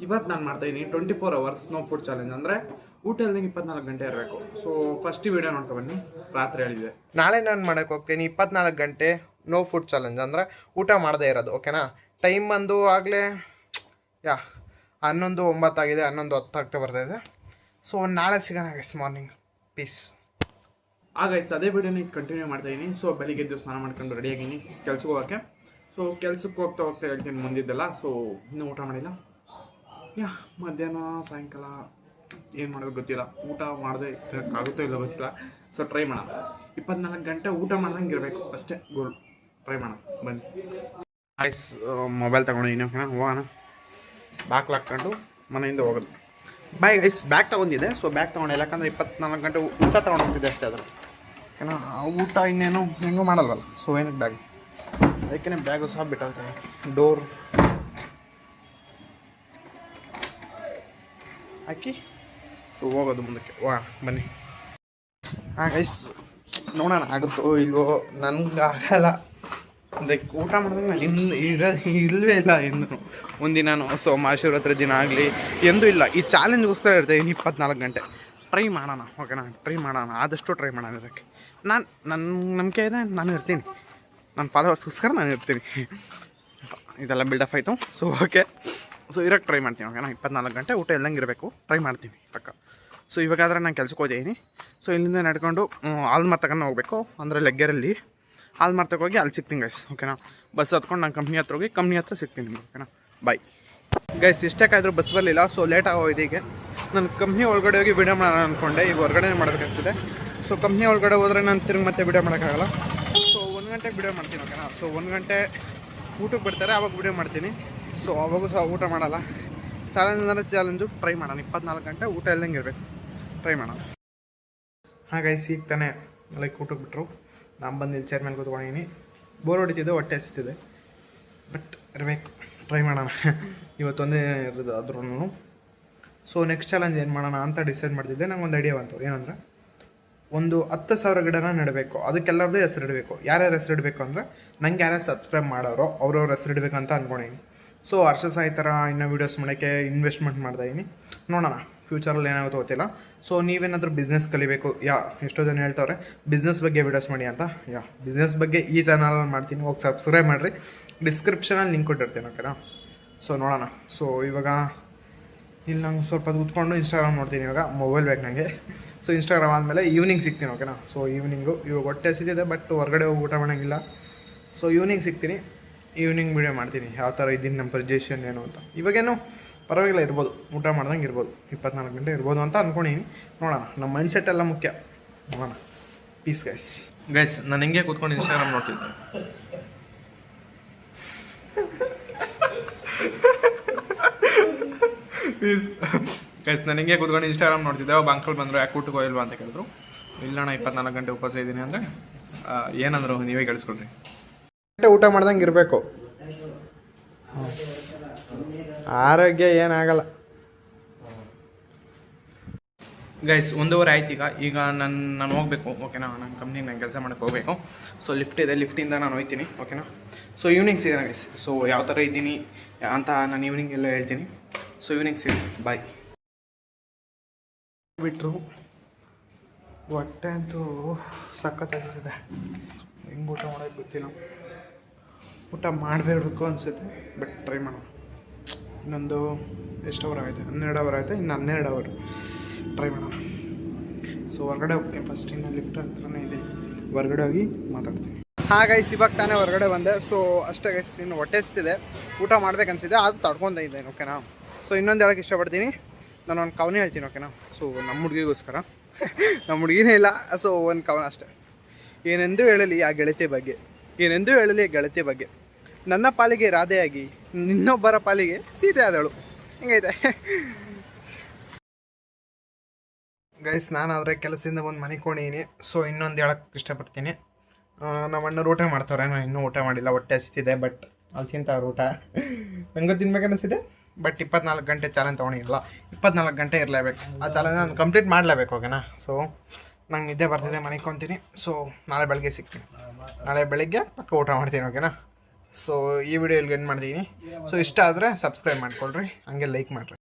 ಇವತ್ತು ನಾನು ಮಾಡ್ತಾಯಿದ್ದೀನಿ 24 ಅವರ್ಸ್ ನೋ ಫುಡ್ ಚಾಲೆಂಜ್. ಅಂದರೆ ಊಟ ಇಲ್ದಂಗೆ 24 ಗಂಟೆ ಇರಬೇಕು. ಸೊ ಫಸ್ಟ್ ವಿಡಿಯೋ ನೋಡ್ಕೊ ಬನ್ನಿ. ರಾತ್ರಿ ಹೇಳಿದೆ ನಾಳೆ ನಾನು ಮಾಡೋಕ್ಕೆ ಹೋಗ್ತೀನಿ 24 ಗಂಟೆ ನೋ ಫುಡ್ ಚಾಲೆಂಜ್, ಅಂದರೆ ಊಟ ಮಾಡದೇ ಇರೋದು. ಓಕೆನಾ? ಟೈಮ್ ಬಂದು ಆಗಲೇ 11:09 ಆಗಿದೆ, 11:10 ಆಗ್ತಾ ಬರ್ತಾಯಿದೆ. ಸೊ ನಾಳೆ ಸಿಗೋಣ ಗೈಸ್ ಮಾರ್ನಿಂಗ್. ಪೀಸ್. ಆಗಾಯ್ತು, ಅದೇ ವಿಡಿಯೋನ ಕಂಟಿನ್ಯೂ ಮಾಡ್ತಾಯಿದ್ದೀನಿ. ಸೊ ಬೆಳಿಗ್ಗೆ ಎದ್ದು ಸ್ನಾನ ಮಾಡ್ಕೊಂಡು ರೆಡಿಯಾಗಿದ್ದೀನಿ ಕೆಲ್ಸಕ್ಕೆ ಹೋಗೋಕ್ಕೆ. ಸೊ ಕೆಲ್ಸಕ್ಕೆ ಹೋಗ್ತಾ ಹೇಳ್ತೀನಿ ಮುಂದಿದ್ದೆಲ್ಲ. ಸೊ ಇನ್ನೂ ಊಟ ಮಾಡಿಲ್ಲ. ಮಧ್ಯಾಹ್ನ ಸಾಯಂಕಾಲ ಏನು ಮಾಡೋದು ಗೊತ್ತಿಲ್ಲ. ಊಟ ಮಾಡದೆ ಆಗುತ್ತೋ ಇಲ್ಲ ಗೊತ್ತಿಲ್ಲ. ಸೊ ಟ್ರೈ ಮಾಡೋಣ. 24 ಗಂಟೆ ಊಟ ಮಾಡ್ದಂಗೆ ಇರಬೇಕು ಅಷ್ಟೇ ಗೋಲ್. ಟ್ರೈ ಮಾಡೋಣ ಬನ್ನಿ. ಐಸ್ ಮೊಬೈಲ್ ತೊಗೊಂಡಿದ್ದೀನಿ. ಓಕೆನಾ? ಹೋಗೋಣ. ಬ್ಯಾಗ್ ಹಾಕ್ಕೊಂಡು ಮನೆಯಿಂದ ಹೋಗೋದು. ಬಾಯ್ ಗೈಸ್, ಬ್ಯಾಗ್ ತೊಗೊಂಡಿದ್ದೆ. ಸೊ ಬ್ಯಾಗ್ ತೊಗೊಂಡಿಲ್ಲ, ಯಾಕಂದರೆ 24 ಗಂಟೆ ಊಟ ತೊಗೊಂಡು ಹೋಗ್ತಿದ್ದೆ ಅಷ್ಟೇ. ಅದ್ರ ಓಕೆನಾ? ಊಟ ಇನ್ನೇನು ಹೆಂಗೂ ಮಾಡಲ್ವಲ್ಲ. ಸೊ ಏನಕ್ಕೆ ಬ್ಯಾಗ್, ಅದಕ್ಕೆ ಬ್ಯಾಗು ಸಹ ಬಿಟ್ಟಾಗ್ತದೆ. ಡೋರ್ ಹಾಕಿ ಸೊ ಹೋಗೋದು ಮುಂದಕ್ಕೆ. ಬನ್ನಿ. ಗೈಸ್ ನೋಡೋಣ ಆಗುತ್ತೋ ಇಲ್ವೋ. ನನಗೆ ಆಗಲ್ಲ. ಅದಕ್ಕೆ ಊಟ ಮಾಡಿದಾಗ ನಾನು ಇಲ್ಲವೇ ಇಲ್ಲ ಎಂದು ಒಂದಿನ ಸೊ ಮಹಾಶಿವರಾತ್ರಿ ದಿನ ಆಗಲಿ ಎಂದೂ ಇಲ್ಲ. ಈ ಚಾಲೆಂಜ್ಗೋಸ್ಕರ ಇರ್ತೇನೆ 24 ಗಂಟೆ. ಟ್ರೈ ಮಾಡೋಣ. ಓಕೆನಾ? ಟ್ರೈ ಮಾಡೋಣ, ಆದಷ್ಟು ಟ್ರೈ ಮಾಡೋಣ ಇರೋಕ್ಕೆ. ನನ್ನ ನಂಬಿಕೆ ಇದೆ, ನಾನು ಇರ್ತೀನಿ. ನನ್ನ ಫಾಲೋವರ್ಸ್ಗೋಸ್ಕರ ನಾನು ಇರ್ತೀನಿ. ಇದೆಲ್ಲ ಬಿಲ್ಡಪ್ ಆಯಿತು. ಸೊ ಓಕೆ, ಸೊ ಇರೋಕ್ಕೆ ಟ್ರೈ ಮಾಡ್ತೀನಿ. ಓಕೆನಾ? 24 ಗಂಟೆ ಊಟ ಇಲ್ಲಂಗೆ ಇರಬೇಕು. ಟ್ರೈ ಮಾಡ್ತೀನಿ ಪಕ್ಕ. ಸೊ ಇವಾಗಾದ್ರೆ ನಾನು ಕೆಲ್ಸಕ್ಕೆ ಹೋಗಿದ್ದೀನಿ. ಸೊ ಇಲ್ಲಿಂದ ನಡ್ಕೊಂಡು ಆಲ್ಮಾರ್ ತಗೊಂಡು ಹೋಗಬೇಕು. ಅಂದರೆ ಲೆಗ್ಗರಲ್ಲಿ ಆಲ್ಮಾರ್ ತಗೋಗಿ ಅಲ್ಲಿ ಸಿಗ್ತೀನಿ ಗೈಸ್. ಓಕೆನಾ? ಬಸ್ ಹತ್ಕೊಂಡು ನಾನು ಕಂಪ್ನಿ ಹತ್ರ ಹೋಗಿ ಕಂಪ್ನಿ ಹತ್ರ ಸಿಗ್ತೀನಿ ನಿಮಗೆ. ಓಕೆನಾ? Bye guys. ಇಷ್ಟಕ್ಕಾದರೂ ಬಸ್ ಬರಲಿಲ್ಲ. ಸೊ ಲೇಟ್ ಆಗೋಯ್ತು. ಈಗ ನಾನು ಕಂಪ್ನಿ ಒಳಗಡೆ ಹೋಗಿ ವಿಡಿಯೋ ಮಾಡೋಣ ಅಂದ್ಕೊಂಡೆ. ಈಗ ಹೊರಗಡೆ ಮಾಡ್ಬೇಕು ಅನಿಸಿದೆ. ಸೊ ಕಂಪ್ನಿ ಒಳಗಡೆ ಹೋದರೆ ನಾನು ತಿರುಗಿ ಮತ್ತೆ ವಿಡಿಯೋ ಮಾಡೋಕ್ಕಾಗಲ್ಲ. ಸೊ 1 ಗಂಟೆಗೆ ವಿಡಿಯೋ ಮಾಡ್ತೀನಿ. ಓಕೆನಾ? ಸೊ 1 ಗಂಟೆ ಊಟಕ್ಕೆ ಬಿಡ್ತಾರೆ, ಆವಾಗ ವಿಡಿಯೋ ಮಾಡ್ತೀನಿ. ಸೊ ಅವಾಗೂ ಸಹ ಊಟ ಮಾಡಲ್ಲ. ಚಾಲೆಂಜ್ ಅಂದರೆ ಚಾಲೆಂಜು. ಟ್ರೈ ಮಾಡೋಣ. 24 ಗಂಟೆ ಊಟ ಇಲ್ದಂಗೆ ಇರಬೇಕು. ಟ್ರೈ ಮಾಡೋಣ. ಗೈಸ್, ಈಗ ತಾನೇ ಲೈಕ್ ಊಟಕ್ಕೆ ಬಿಟ್ಟರು. ನಾನು ಬಂದು ಇಲ್ಲಿ ಚೇರ್ ಮೇಲೆ ಕೂತ್ಕೊಂಡಿದ್ದೀನಿ. ಬೋರ್ ಹೊಡಿತಿದ್ದೆ, ಹೊಟ್ಟೆ ಹಸಿತಿದೆ. ಬಟ್ ಇರಬೇಕು. ಟ್ರೈ ಮಾಡೋಣ. ಇವತ್ತೊಂದೇ ಇರೋದು ಆದ್ರೂ. ಸೊ ನೆಕ್ಸ್ಟ್ ಚಾಲೆಂಜ್ ಏನು ಮಾಡೋಣ ಅಂತ ಡಿಸೈಡ್ ಮಾಡ್ತಿದ್ದೆ. ನಂಗೆ ಒಂದು ಐಡಿಯಾ ಬಂತು. ಏನಂದರೆ ಒಂದು 10,000 ಗಿಡನ ನೆಡಬೇಕು. ಅದಕ್ಕೆಲ್ಲರದ್ದು ಹೆಸರು ಇಡಬೇಕು. ಯಾರ್ಯಾರು ಹೆಸರು ಇಡಬೇಕು ಅಂದರೆ ನಂಗೆ ಯಾರ್ಯಾರು ಸಬ್ಸ್ಕ್ರೈಬ್ ಮಾಡೋರೋ ಅವ್ರವ್ರ ಹೆಸರು ಇಡಬೇಕು ಅಂತ ಅಂದ್ಕೊಂಡಿದ್ದೀನಿ. ಸೊ ವರ್ಷ ಸಹ ಈ ಥರ ಇನ್ನೂ ವೀಡಿಯೋಸ್ ಮಾಡೋಕ್ಕೆ ಇನ್ವೆಸ್ಟ್ಮೆಂಟ್ ಮಾಡ್ತಾಯಿದ್ದೀನಿ. ನೋಡೋಣ ಫ್ಯೂಚರಲ್ಲಿ ಏನಾಗುತ್ತೋ ಗೊತ್ತಿಲ್ಲ. ಸೊ ನೀವೇನಾದರೂ ಬಿಸ್ನೆಸ್ ಕಲಿಬೇಕು. ಎಷ್ಟೋ ಜನ ಹೇಳ್ತವ್ರೆ ಬಿಸ್ನೆಸ್ ಬಗ್ಗೆ ವೀಡಿಯೋಸ್ ಮಾಡಿ ಅಂತ. ಬಿಸ್ನೆಸ್ ಬಗ್ಗೆ ಈ ಚಾನಲಲ್ಲಿ ಮಾಡ್ತೀನಿ. ಹೋಗಿ ಸಬ್ಸ್ಕ್ರೈಬ್ ಮಾಡಿರಿ. ಡಿಸ್ಕ್ರಿಪ್ಷನಲ್ಲಿ ಲಿಂಕ್ ಕೊಟ್ಟಿರ್ತೀನಿ. ಓಕೆನಾ? ಸೊ ನೋಡೋಣ. ಸೊ ಇವಾಗ ಇಲ್ಲಿ ನಂಗೆ ಸ್ವಲ್ಪ ಕೂತ್ಕೊಂಡು ಇನ್ಸ್ಟಾಗ್ರಾಮ್ ನೋಡ್ತೀನಿ. ಇವಾಗ ಮೊಬೈಲ್ ಬೇಕು ನನಗೆ. ಸೊ ಇನ್ಸ್ಟಾಗ್ರಾಮ್ ಆದಮೇಲೆ ಈವ್ನಿಂಗ್ ಸಿಗ್ತೀನಿ. ಓಕೆನಾ? ಸೊ ಈವ್ನಿಂಗು ಇವಾಗ ಹೊಟ್ಟೆ ಹಸಿತಿದೆ, ಬಟ್ ಹೊರಗಡೆ ಹೋಗಿ ಊಟ ಮಾಡೋಂಗಿಲ್ಲ. ಸೊ ಈವ್ನಿಂಗ್ ಸಿಗ್ತೀನಿ. ಈವ್ನಿಂಗ್ ವೀಡಿಯೋ ಮಾಡ್ತೀನಿ ಯಾವ ಥರ ಇದ್ದೀನಿ, ನಮ್ಮ ಪರಿಜೇಷನ್ ಏನು ಅಂತ. ಇವಾಗೇನು ಪರವಾಗಿಲ್ಲ, ಇರ್ಬೋದು. ಊಟ ಮಾಡ್ದಂಗೆ ಇರ್ಬೋದು. 24 ಗಂಟೆ ಇರ್ಬೋದು ಅಂತ ಅಂದ್ಕೊಂಡಿನಿ. ನೋಡೋಣ. ನಮ್ಮ ಮೈಂಡ್ಸೆಟ್ ಎಲ್ಲ ಮುಖ್ಯ. ನೋಡೋಣ. Piece guys. ಗೈಸ್, ನಾನು ಹಿಂಗೆ ಕೂತ್ಕೊಂಡು ಇನ್ಸ್ಟಾಗ್ರಾಮ್ ನೋಡ್ತಿದ್ದೆ. ಪ್ಲೀಸ್ ಗೈಸ್, ನಾನು ಹಿಂಗೆ ಕೂತ್ಕೊಂಡು ಇನ್ಸ್ಟಾಗ್ರಾಮ್ ನೋಡ್ತಿದ್ದೆ. ಒಬ್ಬ ಅಂಕಲ್ ಬಂದರು. ಯಾಕೆ ಊಟಕ್ಕೆ ಹೋಗಿಲ್ವಾ ಅಂತ ಕೇಳಿದ್ರು. ಇಲ್ಲಣ್ಣ 24 ಗಂಟೆ ಉಪವಾಸ ಇದ್ದೀನಿ ಅಂದರೆ ಏನಂದ್ರು ನೀವೇ ಕೇಳಿಸ್ಕೊಳ್ರಿ. ಊಟ ಮಾಡ್ದಂಗೆ ಇರಬೇಕು. ಆರೋಗ್ಯ ಗೈಸ್ 1:15 ಆಯ್ತು. ಈಗ ನಾನು ಹೋಗಬೇಕು. ಓಕೆನಾ? ನನ್ನ ಕಂಪ್ನಿಗೆ ನಾನು ಕೆಲಸ ಮಾಡೋಕ್ಕೆ ಹೋಗಬೇಕು. ಸೊ ಲಿಫ್ಟ್ ಇದೆ, ಲಿಫ್ಟಿಂದ ನಾನು ಹೋಗ್ತೀನಿ. ಓಕೆನಾ? ಸೊ ಈವ್ನಿಂಗ್ ಸಿಗೋಣ ಗೈಸ್. ಸೊ ಯಾವ ಥರ ಇದ್ದೀನಿ ಅಂತ ನಾನು ಈವ್ನಿಂಗ್ ಎಲ್ಲ ಹೇಳ್ತೀನಿ. ಸೊ ಈವ್ನಿಂಗ್ ಸಿಗೋಣ. ಬಾಯ್. ಬಿಟ್ಟರು ಹೊಟ್ಟೆ ಅಂತೂ ಸಖತ್ ಹಸಿದೆ. ಹೆಂಗೆ ಊಟ ಮಾಡೋಕ್ಕೆ ಗೊತ್ತಿಲ್ಲ. ಊಟ ಮಾಡಬೇಕು ಅನಿಸುತ್ತೆ, ಬಟ್ ಟ್ರೈ ಮಾಡೋಣ. ಇನ್ನೊಂದು ಎಷ್ಟು ಅವರ್ ಆಯಿತು? 12 ಅವರ್ ಆಯಿತು. ಇನ್ನು 12 ಅವರ್ ಟ್ರೈ ಮಾಡೋಣ. ಸೊ ಹೊರಗಡೆ ಹೋಗ್ತೀನಿ ಫಸ್ಟ್. ಇನ್ನು ಲಿಫ್ಟ್ ಹತ್ರನೇ ಇದೆ. ಹೊರಗಡೆ ಹೋಗಿ ಮಾತಾಡ್ತೀನಿ. ಗೈಸ್, ಇವಾಗ ತಾನೇ ಹೊರಗಡೆ ಬಂದೆ. ಸೊ ಅಷ್ಟೇ ಗೈಸ್. ಇನ್ನು ಹೊಟ್ಟೆ ಹಸ್ತಿದೆ, ಊಟ ಮಾಡ್ಬೇಕು ಅನಿಸಿದೆ, ಅದು ತಡ್ಕೊತಾ ಇದ್ದೇನೆ. ಓಕೆನಾ? ಸೊ ಇನ್ನೊಂದು ಹೇಳೋಕ್ಕೆ ಇಷ್ಟಪಡ್ತೀನಿ. ನಾನು ಒಂದು ಕವನ ಹೇಳ್ತೀನಿ. ಓಕೆನಾ? ಸೊ ನಮ್ಮ ಹುಡುಗಿಗೋಸ್ಕರ. ನಮ್ಮ ಹುಡುಗಿನೇ ಇಲ್ಲ. ಸೊ ಒಂದು ಕವನ ಅಷ್ಟೇ. ಏನೆಂದು ಹೇಳಲಿ ಆ ಗೆಳತಿ ಬಗ್ಗೆ, ಏನೆಂದು ಹೇಳಲಿ ಗೆಳತಿ ಬಗ್ಗೆ. ನನ್ನ ಪಾಲಿಗೆ ರಾಧೆಯಾಗಿ ಇನ್ನೊಬ್ಬರ ಪಾಲಿಗೆ ಸೀತೆ ಆದಳು. ಹೆಂಗೈತೆ ಗೈಸ್? ನಾನಾದರೆ ಕೆಲಸದಿಂದ ಬಂದು ಮನೆ ಕೊಂಡಿದ್ದೀನಿ. ಸೊ ಇನ್ನೊಂದು ಹೇಳೋಕ್ಕೆ ಇಷ್ಟಪಡ್ತೀನಿ. ನಮ್ಮ ಅಣ್ಣರು ಊಟ ಮಾಡ್ತಾವ್ರೆ. ನಾನು ಇನ್ನೂ ಊಟ ಮಾಡಿಲ್ಲ. ಹೊಟ್ಟೆ ಹಸಿತಿದೆ, ಬಟ್ ಅಲ್ಲಿ ತಿಂತವ್ರು ಊಟ. ನನಗೂ ತಿನ್ಬೇಕನ್ನಿಸಿದೆ, ಬಟ್ 24 ಗಂಟೆ ಚಾಲೆಂಜ್ ತೊಗೊಂಡಿಲ್ಲ. 24 ಗಂಟೆ ಇರಲೇಬೇಕು. ಆ ಚಾಲೆಂಜ್ ನಾನು ಕಂಪ್ಲೀಟ್ ಮಾಡಲೇಬೇಕು. ಓಕೆನಾ? ಸೊ ನಂಗೆ ನಿದ್ದೆ ಬರ್ತಿದೆ, ಮನೆಗೆ ಕೊಂತೀನಿ. ಸೊ ನಾಳೆ ಬೆಳಗ್ಗೆ ಸಿಗ್ತೀನಿ. ನಾಳೆ ಬೆಳಗ್ಗೆ ಪಕ್ಕ ಊಟ ಮಾಡ್ತೀನಿ. ಓಕೆನಾ? ಸೊ ಈ ವಿಡಿಯೋ ಇಲ್ಲಿ ಎಂಡ್ ಮಾಡ್ತೀನಿ. ಸೊ ಇಷ್ಟ ಆದರೆ ಸಬ್ಸ್ಕ್ರೈಬ್ ಮಾಡ್ಕೊಳ್ರಿ, ಹಂಗೆ ಲೈಕ್ ಮಾಡಿರಿ.